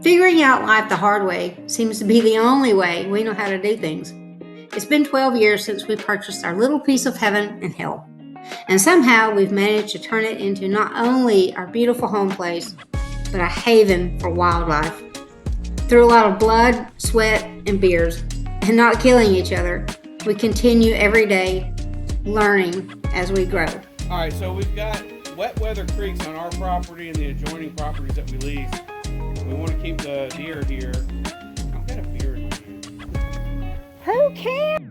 Figuring out life the hard way seems to be the only way we know how to do things. It's been 12 years since we purchased our little piece of heaven and hell, and somehow we've managed to turn it into not only our beautiful home place, but a haven for wildlife. Through a lot of blood, sweat, and beers, and not killing each other, we continue every day learning as we grow. All right, so we've got wet weather creeks on our property and the adjoining properties that we lease. We want to keep the deer here. I've got a beer in my ear. Who cares?